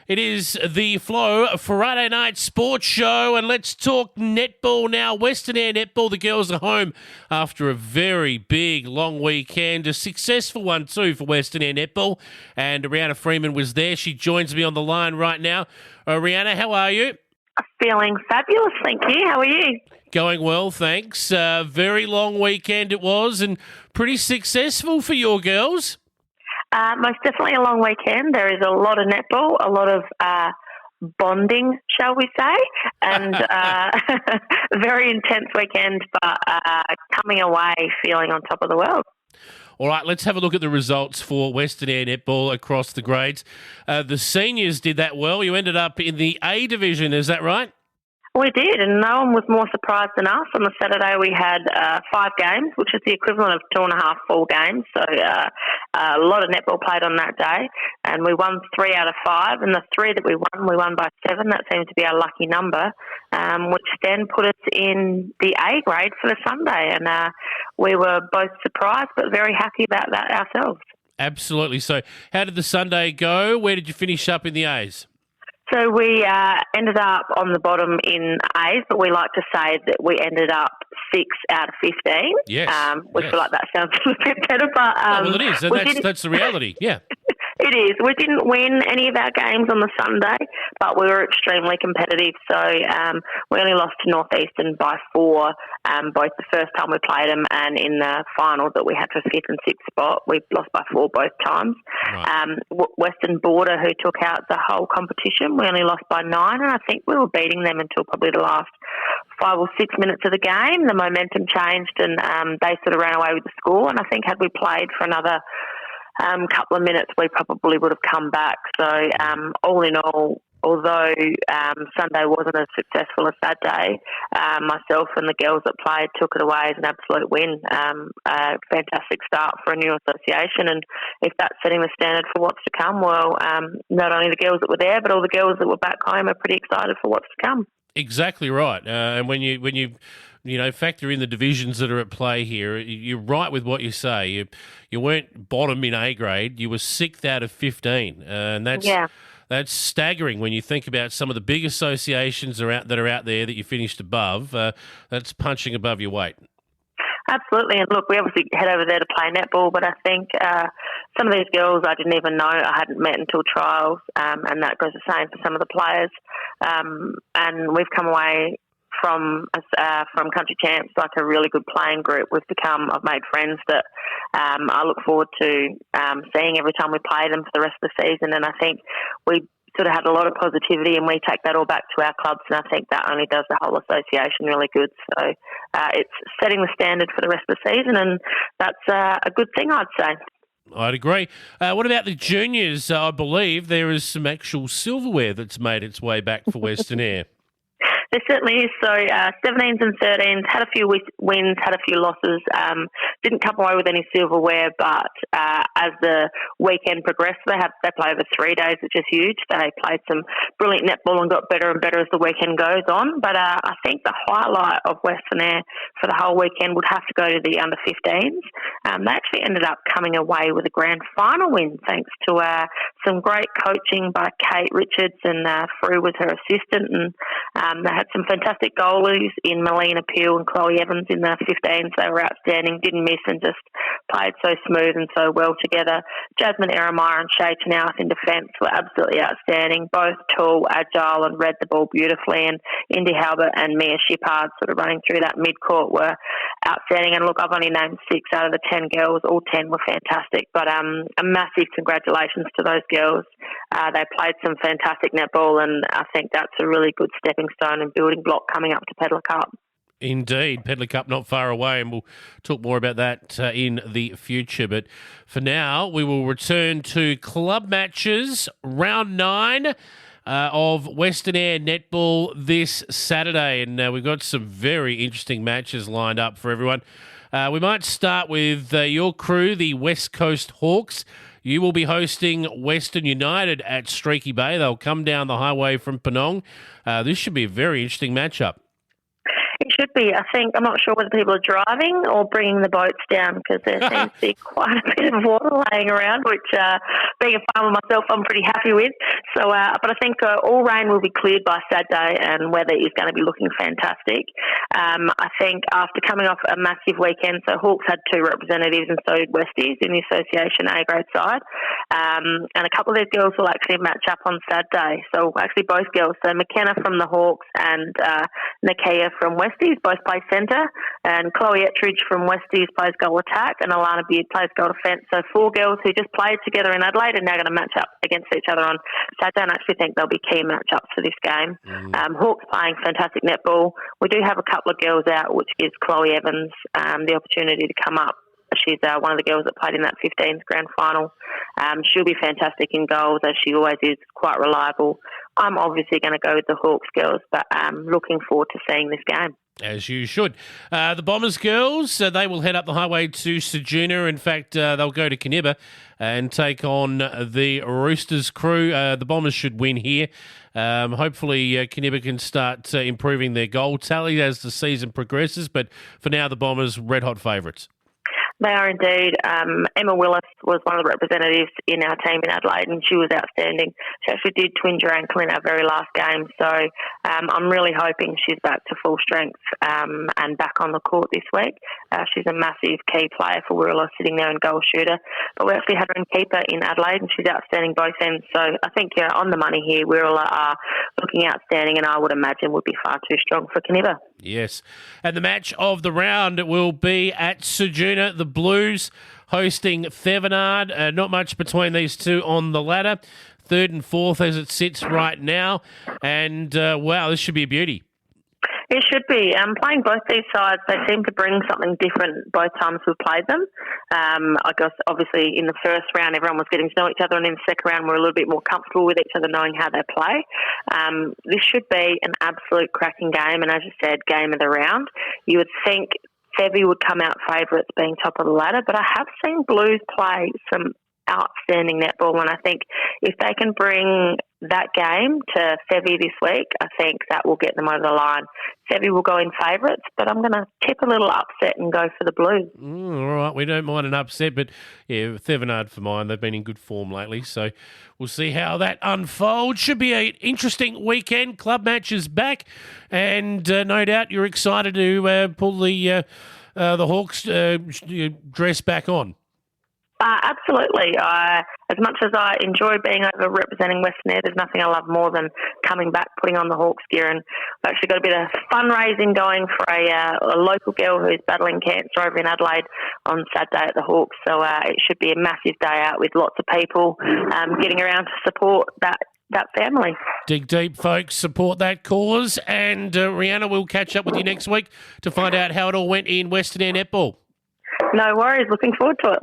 It is the Flow Friday night sports show, and let's talk netball now. Western Eyre Netball, the girls are home after a very big, long weekend. A successful one, too, for Western Eyre Netball. And Reanna Freeman was there. She joins me on the line right now. Reanna, how are you? Feeling fabulous, thank you. How are you? Going well, thanks. Very long weekend it was, and pretty successful for your girls. Most definitely a long weekend. There is a lot of netball, a lot of bonding, shall we say, and a very intense weekend, but coming away feeling on top of the world. All right, let's have a look at the results for Western Eyre Netball across the grades. The seniors did that well. You ended up in the A division, is that right? We did, and no one was more surprised than us. On the Saturday, we had 5 games, which is the equivalent of 2.5 full games. So a lot of netball played on that day, and we won 3 out of 5. And the 3 that we won by 7. That seemed to be our lucky number, which then put us in the A grade for the Sunday. And we were both surprised, but very happy about that ourselves. Absolutely. So how did the Sunday go? Where did you finish up in the A's? So we ended up on the bottom in A's, but we like to say that we ended up 6 out of 15. Yes. We feel like that sounds a little bit better, but well, it is, and that's the reality. Yeah. It is. We didn't win any of our games on the Sunday, but we were extremely competitive. So we only lost to Northeastern by 4, both the first time we played them and in the final that we had for 5th and 6th spot. We lost by 4 both times. Right. Western Border, who took out the whole competition, we only lost by 9, and I think we were beating them until probably the last 5 or 6 minutes of the game. The momentum changed, and they sort of ran away with the score. And I think had we played for another couple of minutes, we probably would have come back. So all in all, although Sunday wasn't as successful as that day, myself and the girls that played took it away as an absolute win. A fantastic start for a new association, and if that's setting the standard for what's to come, well, not only the girls that were there, but all the girls that were back home are pretty excited for what's to come. Exactly right. And when you factor in the divisions that are at play here, you're right with what you say. You weren't bottom in A grade. You were 6th out of 15. And that's staggering when you think about some of the big associations that are out there that you finished above. That's punching above your weight. Absolutely. And look, we obviously head over there to play netball, but I think some of these girls I didn't even know, I hadn't met until trials, and that goes the same for some of the players. And we've come away from Country Champs like a really good playing group. I've made friends that I look forward to seeing every time we play them for the rest of the season, and I think we sort of had a lot of positivity, and we take that all back to our clubs, and I think that only does the whole association really good. So it's setting the standard for the rest of the season, and that's a good thing, I'd say. I'd agree. What about the juniors? I believe there is some actual silverware that's made its way back for Western Eyre. There certainly is. So 17s and 13s had a few wins, had a few losses. Didn't come away with any silverware, but as the weekend progressed, they play over 3 days, which is huge. They played some brilliant netball and got better and better as the weekend goes on. But I think the highlight of Western Eyre for the whole weekend would have to go to the under 15s. They actually ended up coming away with a grand final win thanks to some great coaching by Kate Richards, and Frew was her assistant, and they had some fantastic goalies in Melina Peel and Chloe Evans in the 15s. They were outstanding, didn't miss, and just played so smooth and so well together. Jasmine Erameyer and Shay Chenoweth in defence were absolutely outstanding, both tall, agile, and read the ball beautifully. And Indy Halbert and Mia Shippard sort of running through that mid-court were outstanding. And look, I've only named 6 out of the 10 girls. All 10 were fantastic, but a massive congratulations to those girls. They played some fantastic netball, and I think that's a really good stepping stone and building block coming up to Pedlar Cup. Indeed, Pedlar Cup not far away, and we'll talk more about that in the future. But for now, we will return to club matches, round 9 of Western Eyre Netball this Saturday. And we've got some very interesting matches lined up for everyone. We might start with your crew, the West Coast Hawks. You will be hosting Western United at Streaky Bay. They'll come down the highway from Penong. This should be a very interesting matchup. It should be. I'm not sure whether people are driving or bringing the boats down because there seems to be quite a bit of water laying around, which, being a farmer myself, I'm pretty happy with. So, but I think all rain will be cleared by Saturday and weather is going to be looking fantastic. I think after coming off a massive weekend, so Hawks had 2 representatives and so did Westies in the association A-grade side. And a couple of these girls will actually match up on Saturday. So actually both girls, so McKenna from the Hawks and Nakia from Westies both play centre, and Chloe Ettridge from Westies plays goal attack, and Alana Beard plays goal defence. So 4 girls who just played together in Adelaide are now going to match up against each other on Saturday, and I actually think they'll be key matchups for this game. Hawks playing fantastic netball. We do have a couple of girls out, which gives Chloe Evans the opportunity to come up. She's one of the girls that played in that 15th grand final. She'll be fantastic in goals, as she always is, quite reliable. I'm obviously going to go with the Hawks girls, but I'm looking forward to seeing this game. As you should. The Bombers girls, they will head up the highway to Ceduna. In fact, they'll go to Kaniba and take on the Roosters crew. The Bombers should win here. Hopefully, Kaniba can start improving their goal tally as the season progresses. But for now, the Bombers, red-hot favourites. They are indeed. Emma Willis was one of the representatives in our team in Adelaide, and she was outstanding. She actually did twinge her ankle in our very last game, so I'm really hoping she's back to full strength and back on the court this week. She's a massive key player for Wirrallah, sitting there in goal shooter. But we actually had her in keeper in Adelaide, and she's outstanding both ends. So I think on the money here, Wirrallah are looking outstanding, and I would imagine would be far too strong for Kaniba. Yes. And the match of the round will be at Ceduna. The Blues hosting Thevenard. Not much between these two on the ladder. 3rd and 4th as it sits right now. And, wow, this should be a beauty. It should be. Playing both these sides, they seem to bring something different both times we've played them. I guess, obviously, in the first round, everyone was getting to know each other, and in the second round, we're a little bit more comfortable with each other, knowing how they play. This should be an absolute cracking game, and as you said, game of the round. You would think Sevi would come out favourites being top of the ladder, but I have seen Blues play some outstanding netball, and I think if they can bring that game to Sevi this week, I think that will get them over the line. Sevi will go in favourites, but I'm going to tip a little upset and go for the Blues. All right, we don't mind an upset, but yeah, Thevenard for mine. They've been in good form lately, so we'll see how that unfolds. Should be an interesting weekend. Club matches back, and no doubt you're excited to pull the Hawks dress back on. Absolutely. As much as I enjoy being over representing Western Eyre, there's nothing I love more than coming back, putting on the Hawks gear, and I've actually got a bit of fundraising going for a local girl who's battling cancer over in Adelaide on Saturday at the Hawks. So it should be a massive day out with lots of people getting around to support that family. Dig deep, folks. Support that cause. And Reanna, we'll catch up with you next week to find out how it all went in Western Eyre Netball. No worries. Looking forward to it.